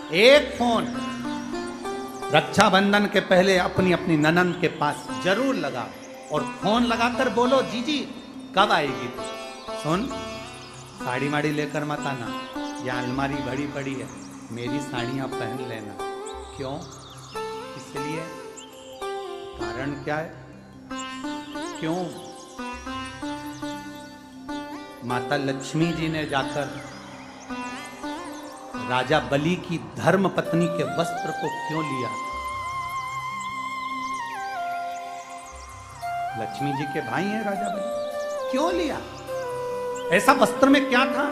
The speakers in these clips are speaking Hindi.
एक फोन रक्षाबंधन के पहले अपनी अपनी ननंद के पास जरूर लगा और फोन लगाकर बोलो जीजी कब आएगी। सुन, साड़ी माड़ी लेकर मत आना, या अलमारी भरी पड़ी है, मेरी साड़ियां पहन लेना। क्यों? इसलिए कारण क्या है? क्यों? माता लक्ष्मी जी ने जाकर राजा बलि की धर्म पत्नी के वस्त्र को क्यों लिया? लक्ष्मी जी के भाई हैं राजा बलि, क्यों लिया? ऐसा वस्त्र में क्या था?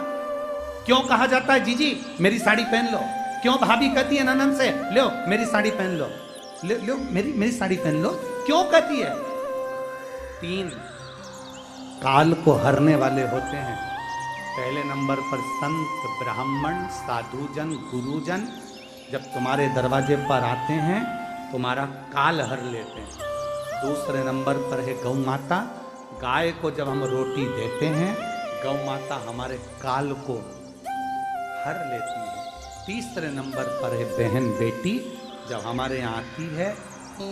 क्यों कहा जाता है जीजी मेरी साड़ी पहन लो? क्यों भाभी कहती है ननंद से लो मेरी साड़ी पहन लो, लो मेरी साड़ी पहन लो? क्यों कहती है? 3 काल को हरने वाले होते हैं। पहले नंबर पर संत, ब्राह्मण, साधुजन, गुरुजन जब तुम्हारे दरवाजे पर आते हैं तुम्हारा काल हर लेते हैं। दूसरे नंबर पर है गौ माता। गाय को जब हम रोटी देते हैं गौ माता हमारे काल को हर लेती है। तीसरे नंबर पर है बहन बेटी, जब हमारे यहाँ आती है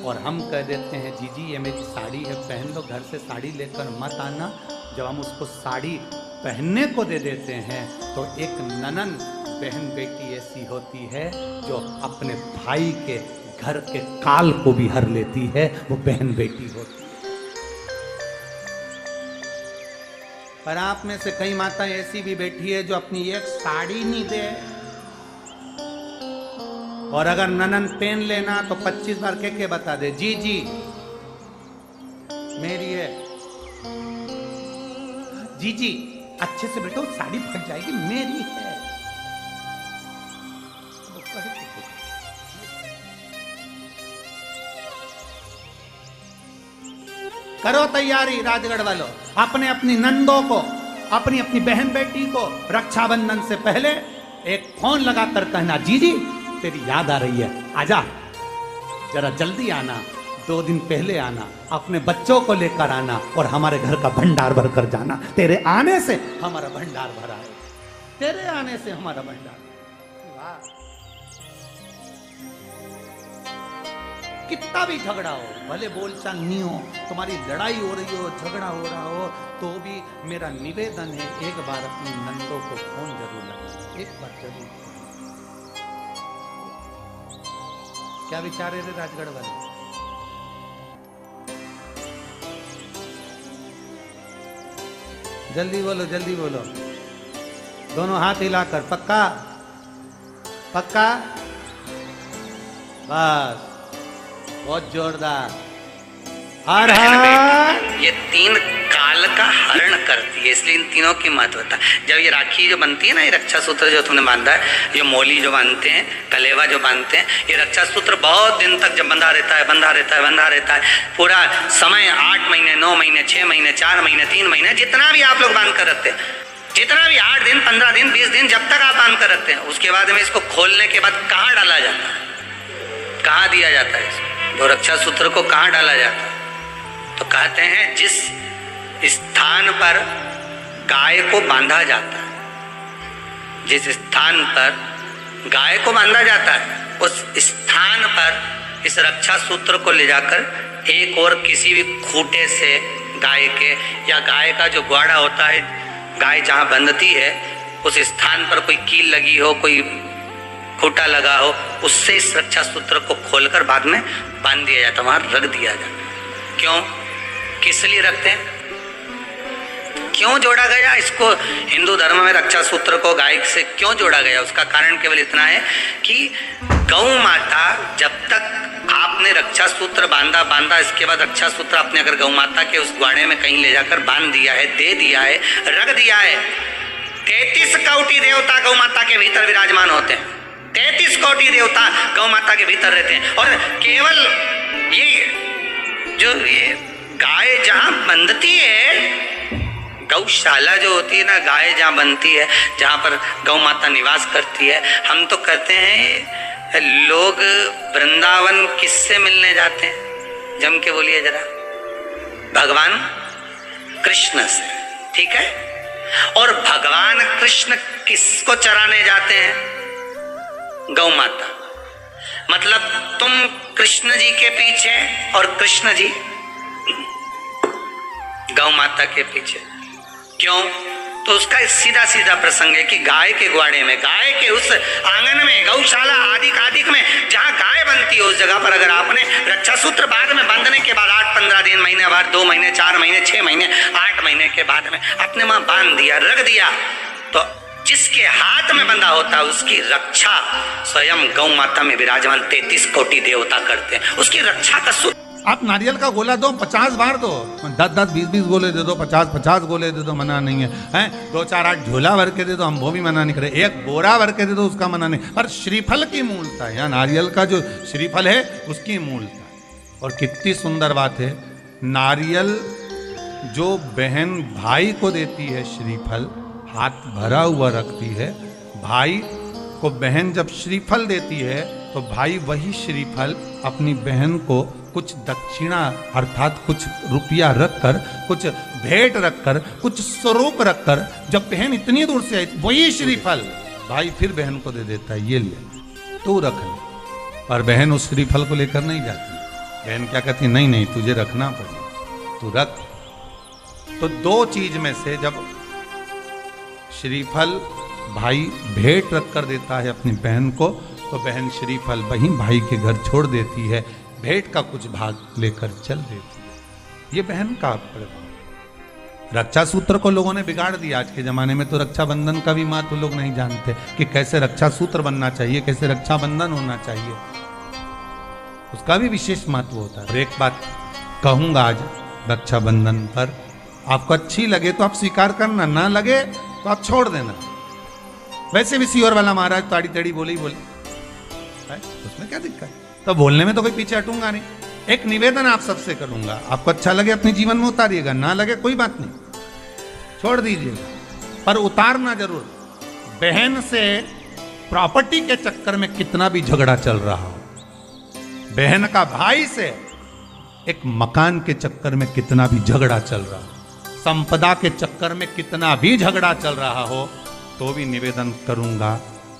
और हम कह देते हैं जीजी ये मेरी साड़ी है पहन लो, घर से साड़ी लेकर मत आना। जब हम उसको साड़ी पहनने को दे देते हैं तो एक ननन बहन बेटी ऐसी होती है जो अपने भाई के घर के काल को भी हर लेती है, वो बहन बेटी होती है। पर आप में से कई माताएं ऐसी भी बैठी है जो अपनी एक साड़ी नहीं दे, और अगर ननन पहन लेना तो 25 बार के बता दे जी जी मेरी है, जी जी अच्छे से बैठो साड़ी फट जाएगी मेरी है। करो तैयारी राजगढ़ वालों, अपने अपनी नंदों को, अपनी अपनी बहन बेटी को रक्षाबंधन से पहले एक फोन लगाकर कहना जीजी तेरी याद आ रही है, आजा जरा जल्दी आना, 2 दिन पहले आना, अपने बच्चों को लेकर आना और हमारे घर का भंडार भर कर जाना। तेरे आने से हमारा भंडार भरा है, तेरे आने से हमारा भंडार। वाह, कितना भी झगड़ा हो, भले बोलचाल नहीं हो, तुम्हारी लड़ाई हो रही हो, झगड़ा हो रहा हो, तो भी मेरा निवेदन है एक बार अपनी नंदों को फोन जरूर लगाना, एक बार जरूर। क्या विचार है रे राजगढ़ वाले? जल्दी बोलो, जल्दी बोलो, दोनों हाथ हिलाकर। पक्का पक्का? बस, बहुत जोरदार। हर हर। ये 3 काल का हरण करती है, इसलिए इन तीनों की महत्वता। जब ये राखी जो बनती है ना, ये रक्षा सूत्र जो तुमने बांधा है, ये मोली जो बांधते हैं, कलेवा जो बांधते हैं, ये रक्षा सूत्र बहुत दिन तक जब बंधा रहता है, बंधा रहता है, बंधा रहता है, पूरा समय 8 महीने, 9 महीने, 6 महीने, 4 महीने, 3 महीने, जितना भी आप लोग बांध कर रखते हैं, जितना भी 8 दिन, 15 दिन, 20 दिन, जब तक आप बांध कर रखते हैं, उसके बाद में इसको खोलने के बाद कहाँ डाला जाता है, कहाँ दिया जाता है इसको, वो रक्षा सूत्र को कहाँ डाला जाता है? तो कहते हैं जिस स्थान पर गाय को बांधा जाता है, जिस स्थान पर गाय को बांधा जाता है, उस स्थान पर इस रक्षा सूत्र को ले जाकर एक और किसी भी खूंटे से गाय के, या गाय का जो ग्वाड़ा होता है, गाय जहाँ बंधती है उस स्थान पर कोई कील लगी हो, कोई खूंटा लगा हो, उससे इस रक्षा सूत्र को खोलकर बाद में बांध दिया जाता, वहां रख दिया जाता। क्यों, किस लिए रखते हैं, क्यों जोड़ा गया इसको? हिंदू धर्म में रक्षा सूत्र को गाय से क्यों जोड़ा गया? उसका कारण केवल इतना है कि गौ माता, जब तक आपने रक्षा सूत्र बांधा, इसके बाद रक्षा सूत्र आपने अगर गौ माता के उस ग्वाड़े में कहीं ले जाकर बांध दिया है, दे दिया है, रख दिया है, 33 कोटि देवता गौ माता के भीतर विराजमान होते हैं, 33 कोटि देवता गौ माता के भीतर रहते हैं। और केवल ये जो ये गाय जहां बंधती है, गौशाला जो होती है ना, गाय जहां बनती है, जहां पर गौ माता निवास करती है, हम तो कहते हैं लोग वृंदावन किससे मिलने जाते हैं? जम के बोलिए जरा, भगवान कृष्ण से, ठीक है? और भगवान कृष्ण किसको चराने जाते हैं? गौ माता, मतलब तुम कृष्ण जी के पीछे और कृष्ण जी गौ माता के पीछे। क्यों? तो उसका सीधा सीधा प्रसंग है कि गाय के ग्वाड़े में, गाय के उस आंगन में, गौशाला आदि में जहां गाय बनती है उस जगह पर अगर आपने रक्षा सूत्र बाद में बांधने के बाद 8-15 दिन, महीने बाद, 2 महीने, 4 महीने, 6 महीने, 8 महीने के बाद में अपने वहां बांध दिया, रख दिया, तो जिसके हाथ में बंधा होता है उसकी रक्षा स्वयं गौ माता में विराजमान 33 कोटि देवता करते हैं। उसकी रक्षा का सूत्र। आप नारियल का गोला दो, 50 बार दो, 10-10, 20-20 गोले दे दो, 50-50 गोले दे दो, मना नहीं है, हैं 2-4-8 झोला भर के दे दो, हम वो भी मना नहीं करे, एक बोरा भर के दे दो, उसका मना नहीं। पर श्रीफल की मूलता है, या नारियल का जो श्रीफल है उसकी मूलता है। और कितनी सुंदर बात है, नारियल जो बहन भाई को देती है श्रीफल, हाथ भरा हुआ रखती है, भाई को बहन जब श्रीफल देती है तो भाई वही श्रीफल अपनी बहन को कुछ दक्षिणा अर्थात कुछ रुपया रखकर, कुछ भेंट रखकर, कुछ स्वरूप रखकर, जब बहन इतनी दूर से आई वही श्रीफल भाई फिर बहन को दे देता है, ये ले तू रख ले। पर बहन उस श्रीफल को लेकर नहीं जाती, बहन क्या कहती, नहीं नहीं तुझे रखना पड़ेगा, तू रख। तो दो चीज में से जब श्रीफल भाई भेंट रख कर देता है अपनी बहन को, तो बहन श्रीफल वहीं भाई के घर छोड़ देती है, भेंट का कुछ भाग लेकर चल देती है। ये बहन का प्रभाव। रक्षा सूत्र को लोगों ने बिगाड़ दिया आज के जमाने में, तो रक्षाबंधन का भी महत्व लोग नहीं जानते कि कैसे रक्षा सूत्र बनना चाहिए, कैसे रक्षाबंधन होना चाहिए, उसका भी विशेष महत्व होता है। और एक बात कहूंगा आज रक्षाबंधन पर, आपको अच्छी लगे तो आप स्वीकार करना, ना लगे तो आप छोड़ देना। वैसे भी सियोर वाला महाराज ताड़ी तड़ी बोले ही बोले, उसमें क्या दिक्कत, तो बोलने में तो कोई पीछे हटूंगा नहीं। एक निवेदन आप सबसे करूंगा, आपको अच्छा लगे अपने जीवन में उतारिएगा, ना लगे कोई बात नहीं, छोड़ दीजिएगा, पर उतारना जरूर। बहन से प्रॉपर्टी के चक्कर में कितना भी झगड़ा चल रहा हो, बहन का भाई से एक मकान के चक्कर में कितना भी झगड़ा चल रहा हो, संपदा के चक्कर में कितना भी झगड़ा चल रहा हो, तो भी निवेदन करूंगा,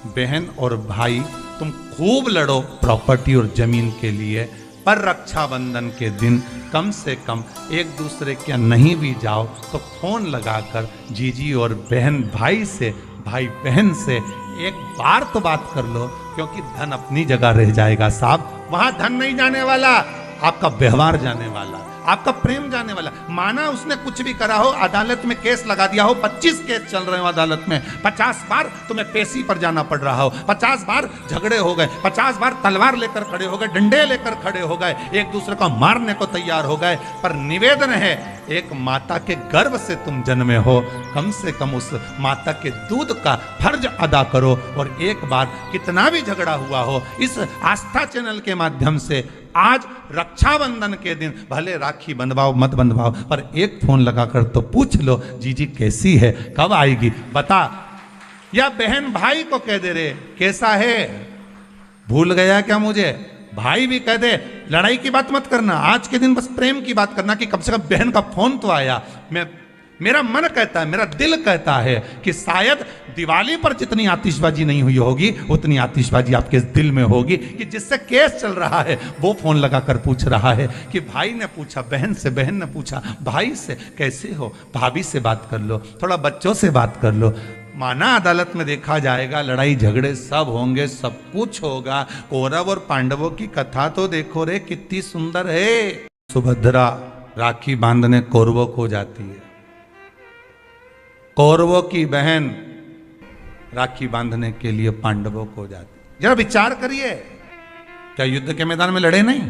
बहन और भाई तुम खूब लड़ो प्रॉपर्टी और जमीन के लिए, पर रक्षाबंधन के दिन कम से कम एक दूसरे के नहीं भी जाओ तो फोन लगाकर जीजी और बहन भाई से, भाई बहन से एक बार तो बात कर लो, क्योंकि धन अपनी जगह रह जाएगा साहब, वहां धन नहीं जाने वाला, आपका व्यवहार जाने वाला, आपका प्रेम जाने वाला। माना उसने कुछ भी करा हो, अदालत में केस लगा दिया हो, 25 केस चल रहे हो अदालत में, 50 बार तुम्हें पेशी पर जाना पड़ रहा हो, 50 बार झगड़े हो गए, 50 बार तलवार लेकर खड़े हो गए, डंडे लेकर खड़े हो गए, एक दूसरे को मारने को तैयार हो गए, पर निवेदन है, एक माता के गर्भ से तुम जन्मे हो, कम से कम उस माता के दूध का फर्ज अदा करो। और एक बार कितना भी झगड़ा हुआ हो, इस आस्था चैनल के माध्यम से आज रक्षाबंधन के दिन भले राखी बंधवाओ मत बंधवाओ, पर एक फोन लगाकर तो पूछ लो, जीजी कैसी है, कब आएगी बता। या बहन भाई को कह दे रे कैसा है, भूल गया क्या मुझे, भाई भी कह दे, लड़ाई की बात मत करना, आज के दिन बस प्रेम की बात करना कि कम से कम बहन का फोन तो आया। मेरा मन कहता है, मेरा दिल कहता है कि शायद दिवाली पर जितनी आतिशबाजी नहीं हुई होगी उतनी आतिशबाजी आपके दिल में होगी, कि जिससे केस चल रहा है वो फोन लगाकर पूछ रहा है कि भाई ने पूछा बहन से, बहन ने पूछा भाई से, कैसे हो, भाभी से बात कर लो, थोड़ा बच्चों से बात कर लो। माना अदालत में देखा जाएगा, लड़ाई झगड़े सब होंगे, सब कुछ होगा, कौरव और पांडवों की कथा तो देखो रे कितनी सुंदर है। सुभद्रा राखी बांधने कौरवों को जाती है, कौरवों की बहन राखी बांधने के लिए पांडवों को जाती। जरा विचार करिए, क्या युद्ध के मैदान में लड़े नहीं?